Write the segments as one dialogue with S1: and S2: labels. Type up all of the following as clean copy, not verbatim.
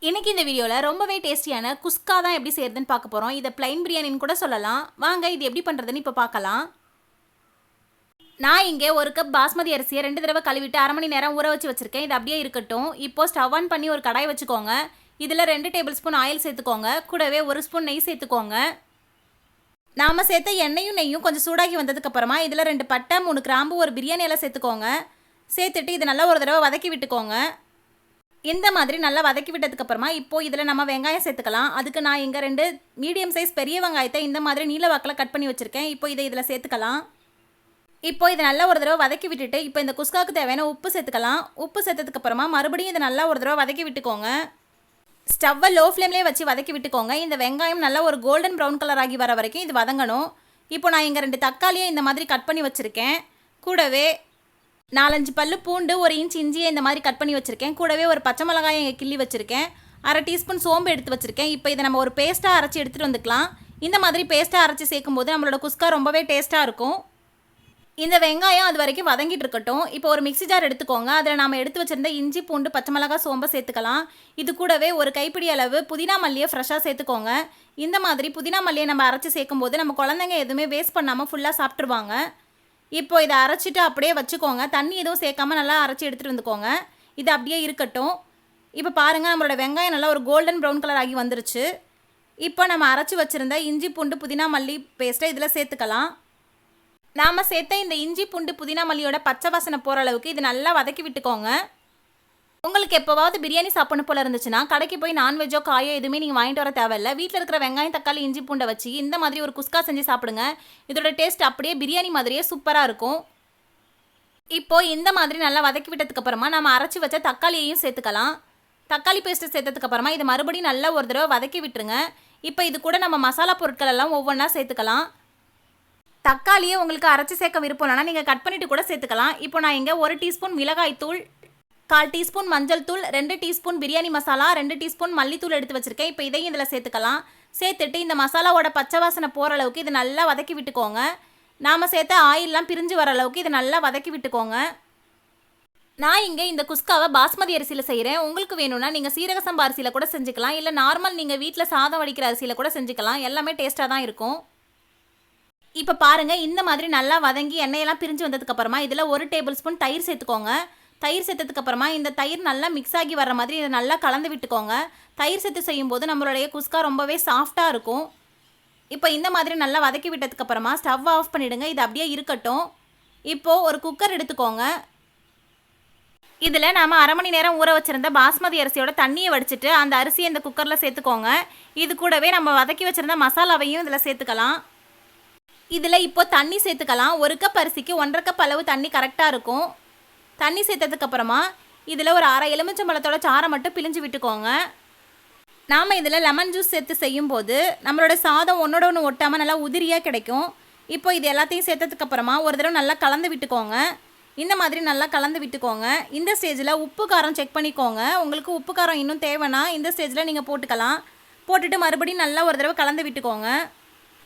S1: இன்னைக்கு இந்த வீடியோவில் ரொம்பவே டேஸ்டியான குஸ்கா தான் எப்படி செய்யறதுன்னு பார்க்க போகிறோம். இதை பிளைன் பிரியாணின்னு கூட சொல்லலாம். வாங்க இது எப்படி பண்ணுறதுன்னு இப்போ பார்க்கலாம். நான் இங்கே ஒரு கப் பாஸ்மதி அரிசியை 2 தடவை கழுவிட்டு 1/2 மணி நேரம் ஊற வச்சு வச்சுருக்கேன். இது அப்படியே இருக்கட்டும். இப்போ ஸ்டவ் ஆன் பண்ணி ஒரு கடாய் வச்சுக்கோங்க. இதில் 2 டேபிள் ஸ்பூன் ஆயில் சேர்த்துக்கோங்க. கூடவே 1 ஸ்பூன் நெய் சேர்த்துக்கோங்க. நாம் சேர்த்த எண்ணெயும் நெய்யும் கொஞ்சம் சூடாகி வந்ததுக்கப்புறமா இதில் 2 பட்டை 3 கிராம்பு ஒரு பிரியாணி எல்லாம் சேர்த்துக்கோங்க. சேர்த்துட்டு இது நல்லா ஒரு தடவை வதக்கி விட்டுக்கோங்க. இந்த மாதிரி நல்லா வதக்கி விட்டதுக்கப்புறமா இப்போது இதில் நம்ம வெங்காயம் சேர்த்துக்கலாம். அதுக்கு நான் இங்கே 2 மீடியம் சைஸ் பெரிய வெங்காயத்தை இந்த மாதிரி நீல வாக்கில் கட் பண்ணி வச்சுருக்கேன். இப்போ இதை இதில் சேர்த்துக்கலாம். இப்போ இதை நல்லா ஒரு தடவை வதக்கி விட்டுட்டு இப்போ இந்த குஸ்காவுக்கு தேவையான உப்பு சேர்த்துக்கலாம். உப்பு சேர்த்ததுக்கப்புறமா மறுபடியும் இதை நல்லா ஒரு தடவை வதக்கி விட்டுக்கோங்க. ஸ்டவ்வை லோ ஃப்ளேம்லேயே வச்சு வதக்கி விட்டுக்கோங்க. இந்த வெங்காயம் நல்லா ஒரு கோல்டன் ப்ரௌன் கலர் ஆகி வர வரைக்கும் இது வதங்கணும். இப்போ நான் இங்கே 2 தக்காளியை இந்த மாதிரி கட் பண்ணி வச்சுருக்கேன். கூடவே 4-5 பல்லு பூண்டு 1 இன்ச் இஞ்சியை இந்த மாதிரி கட் பண்ணி வச்சுருக்கேன். கூடவே ஒரு பச்சை மிளகாயை இங்கே கிள்ளி வச்சுருக்கேன். 1/2 டீஸ்பூன் சோம்பு எடுத்து வச்சுருக்கேன். இப்போ இதை நம்ம ஒரு பேஸ்ட்டாக அரைச்சி எடுத்துகிட்டு வந்துக்கலாம். இந்த மாதிரி பேஸ்ட்டாக அரைச்சி சேர்க்கும்போது நம்மளோட குஸ்கா ரொம்பவே டேஸ்ட்டாக இருக்கும். இந்த வெங்காயம் அது வரைக்கும் வதங்கிட்டு இருக்கட்டும். இப்போ ஒரு மிக்ஸி ஜார் எடுத்துக்கோங்க. அதில் நம்ம எடுத்து வச்சுருந்த இஞ்சி பூண்டு பச்சை மிளகாய் சோம்பை சேர்த்துக்கலாம். இது கூடவே ஒரு கைப்பிடி அளவு புதினா மல்லியை ஃப்ரெஷ்ஷாக சேர்த்துக்கோங்க. இந்த மாதிரி புதினா மல்லியை நம்ம அரைச்சி சேர்க்கும்போது நம்ம குழந்தைங்க எதுவுமே வேஸ்ட் பண்ணாமல் ஃபுல்லாக சாப்பிட்ருவாங்க. இப்போ இதை அரைச்சிட்டு அப்படியே வச்சுக்கோங்க. தண்ணி எதுவும் சேர்க்காம நல்லா அரைச்சி எடுத்துகிட்டு வந்துக்கோங்க. இது அப்படியே இருக்கட்டும். இப்போ பாருங்கள், நம்மளோட வெங்காயம் நல்லா ஒரு கோல்டன் ப்ரௌன் கலர் ஆகி வந்துருச்சு. இப்போ நம்ம அரைச்சி வச்சுருந்த இஞ்சி பூண்டு புதினா மல்லி பேஸ்ட்டை இதில் சேர்த்துக்கலாம். நாம் சேர்த்த இந்த இஞ்சி பூண்டு புதினா மல்லியோட பச்சை வாசனை போகிற அளவுக்கு இது நல்லா வதக்கி விட்டுக்கோங்க. உங்களுக்கு எப்போவாவது பிரியாணி சாப்பிடணும் போல் இருந்துச்சுன்னா கடைக்கு போய் நான்வெஜ்ஜோ காயோ எதுவுமே நீங்கள் வாங்கிட்டு வர தேவையில்லை. வீட்டில் இருக்கிற வெங்காயம் தக்காளி இஞ்சி பூண்டை வச்சு இந்த மாதிரி ஒரு குஸ்கா செஞ்சு சாப்பிடுங்க. இதோட டேஸ்ட் அப்படியே பிரியாணி மாதிரியே சூப்பராக இருக்கும். இப்போது இந்த மாதிரி நல்லா வதக்கி விட்டதுக்கப்புறமா நம்ம அரைச்சி வச்ச தக்காளியையும் சேர்த்துக்கலாம். தக்காளி பேஸ்ட்டு சேர்த்ததுக்கப்புறமா இது மறுபடியும் நல்லா ஒரு தடவை வதக்கி விட்டுருங்க. இப்போ இது கூட நம்ம மசாலா பொருட்கள் எல்லாம் ஒவ்வொன்றா சேர்த்துக்கலாம். தக்காளியை உங்களுக்கு அரைச்சி சேர்க்க விருப்பம் இல்லைனா நீங்கள் கட் பண்ணிவிட்டு கூட சேர்த்துக்கலாம். இப்போ நான் இங்கே 1 டீஸ்பூன் மிளகாய் தூள், 1/4 டீஸ்பூன் மஞ்சள் தூள், 2 டீஸ்பூன் பிரியாணி மசாலா, 2 டீஸ்பூன் மல்லித்தூள் எடுத்து வச்சுருக்கேன். இப்போ இதையும் இதில் சேர்த்துக்கலாம். சேர்த்துட்டு இந்த மசாலாவோட பச்சை வாசனை போகிற அளவுக்கு இது நல்லா வதக்கி விட்டுக்கோங்க. நாம் சேர்த்த ஆயிலெலாம் பிரிஞ்சு வர அளவுக்கு இது நல்லா வதக்கி விட்டுக்கோங்க. நான் இங்கே இந்த குஸ்காவை பாஸ்மதி அரிசியில் செய்கிறேன். உங்களுக்கு வேணும்னா நீங்கள் சீரக சம்பா அரிசியில் கூட செஞ்சுக்கலாம். இல்லை நார்மல் நீங்கள் வீட்டில் சாதம் வடிக்கிற அரிசியில் கூட செஞ்சுக்கலாம். எல்லாமே டேஸ்ட்டாக தான் இருக்கும். இப்போ பாருங்கள், இந்த மாதிரி நல்லா வதங்கி எண்ணெயெல்லாம் பிரிஞ்சு வந்ததுக்கப்புறமா இதில் 1 டேபிள் ஸ்பூன் தயிர் சேர்த்துக்கோங்க. தயிர் சேர்த்ததுக்கப்புறமா இந்த தயிர் நல்லா மிக்ஸ் ஆகி வர மாதிரி இதை நல்லா கலந்து விட்டுக்கோங்க. தயிர் சேர்த்து செய்யும்போது நம்மளுடைய குஸ்கா ரொம்பவே சாஃப்டாக இருக்கும். இப்போ இந்த மாதிரி நல்லா வதக்கி விட்டதுக்கப்புறமா ஸ்டவ் ஆஃப் பண்ணிவிடுங்க. இது அப்படியே இருக்கட்டும். இப்போது ஒரு குக்கர் எடுத்துக்கோங்க. இதில் நாம் 1/2 மணி நேரம் ஊற வச்சுருந்த பாஸ்மதி அரிசியோட தண்ணியை வடிச்சிட்டு அந்த அரிசியை இந்த குக்கரில் சேர்த்துக்கோங்க. இது கூடவே நம்ம வதக்கி வச்சுருந்த மசாலாவையும் இதில் சேர்த்துக்கலாம். இதில் இப்போ தண்ணி சேர்த்துக்கலாம். 1 கப் அரிசிக்கு 1/2 கப் அளவு தண்ணி கரெக்டாக இருக்கும். தண்ணி சேர்த்ததுக்கப்புறமா இதில் ஒரு 1/2 எலுமிச்சம்பழத்தோட சாறை மட்டும் பிழிஞ்சு விட்டுக்கோங்க. நாம் இதில் லெமன் ஜூஸ் சேர்த்து செய்யும்போது நம்மளோட சாதம் ஒன்றோட ஒன்று ஒட்டாமல் நல்லா உதிரியாக கிடைக்கும். இப்போ இது எல்லாத்தையும் சேர்த்ததுக்கப்புறமா ஒரு தடவை நல்லா கலந்து விட்டுக்கோங்க. இந்த மாதிரி நல்லா கலந்து விட்டுக்கோங்க. இந்த ஸ்டேஜில் உப்பு காரம் செக் பண்ணிக்கோங்க. உங்களுக்கு உப்பு காரம் இன்னும் தேவைன்னா இந்த ஸ்டேஜில் நீங்கள் போட்டுக்கலாம். போட்டுட்டு மறுபடியும் நல்லா ஒரு தடவை கலந்து விட்டுக்கோங்க.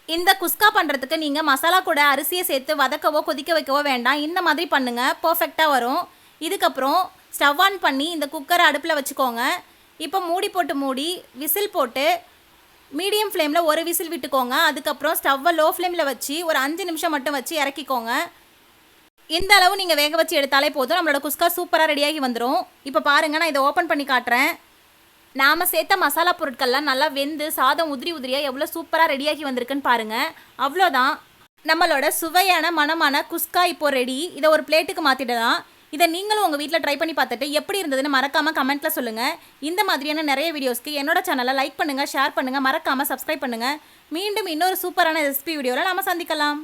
S1: இந்த குஸ்கா பண்ணுறதுக்கு நீங்கள் மசாலா கூட அரிசியை சேர்த்து வதக்கவோ கொதிக்க வைக்கவோ வேண்டாம். இந்த மாதிரி பண்ணுங்கள், பர்ஃபெக்டாக வரும். இதுக்கப்புறம் ஸ்டவ் ஆன் பண்ணி இந்த குக்கரை அடுப்பில் வச்சுக்கோங்க. இப்போ மூடி விசில் போட்டு மீடியம் ஃப்ளேமில் 1 விசில் விட்டுக்கோங்க. அதுக்கப்புறம் ஸ்டவ்வை லோ ஃப்ளேமில் வச்சு ஒரு 5 நிமிஷம் மட்டும் வச்சு இறக்கிக்கோங்க. இந்த அளவு நீங்கள் வேக வச்சு எடுத்தாலே போதும். நம்மளோட குஸ்கா சூப்பராக ரெடியாகி வந்துடும். இப்போ பாருங்கள், நான் இதை ஓப்பன் பண்ணி காட்டுறேன். நாம் சேர்த்த மசாலா பொருட்கள்லாம் நல்லா வெந்து சாதம் உதிரியாக எவ்வளோ சூப்பராக ரெடியாகி வந்திருக்குன்னு பாருங்கள். அவ்வளோதான், நம்மளோட சுவையான மணமான குஸ்கா இப்போ ரெடி. இதை ஒரு பிளேட்டுக்கு மாற்றிடலாம். இதை நீங்களும் உங்கள் வீட்டில் ட்ரை பண்ணி பார்த்துட்டு எப்படி இருந்ததுன்னு மறக்காமல் கமெண்ட்டில் சொல்லுங்கள். இந்த மாதிரியான நிறைய வீடியோஸ்க்கு என்னோட சேனலை லைக் பண்ணுங்கள், ஷேர் பண்ணுங்கள், மறக்காமல் சப்ஸ்கிரைப் பண்ணுங்கள். மீண்டும் இன்னொரு சூப்பரான ரெசிபி வீடியோவில் நாம் சந்திக்கலாம்.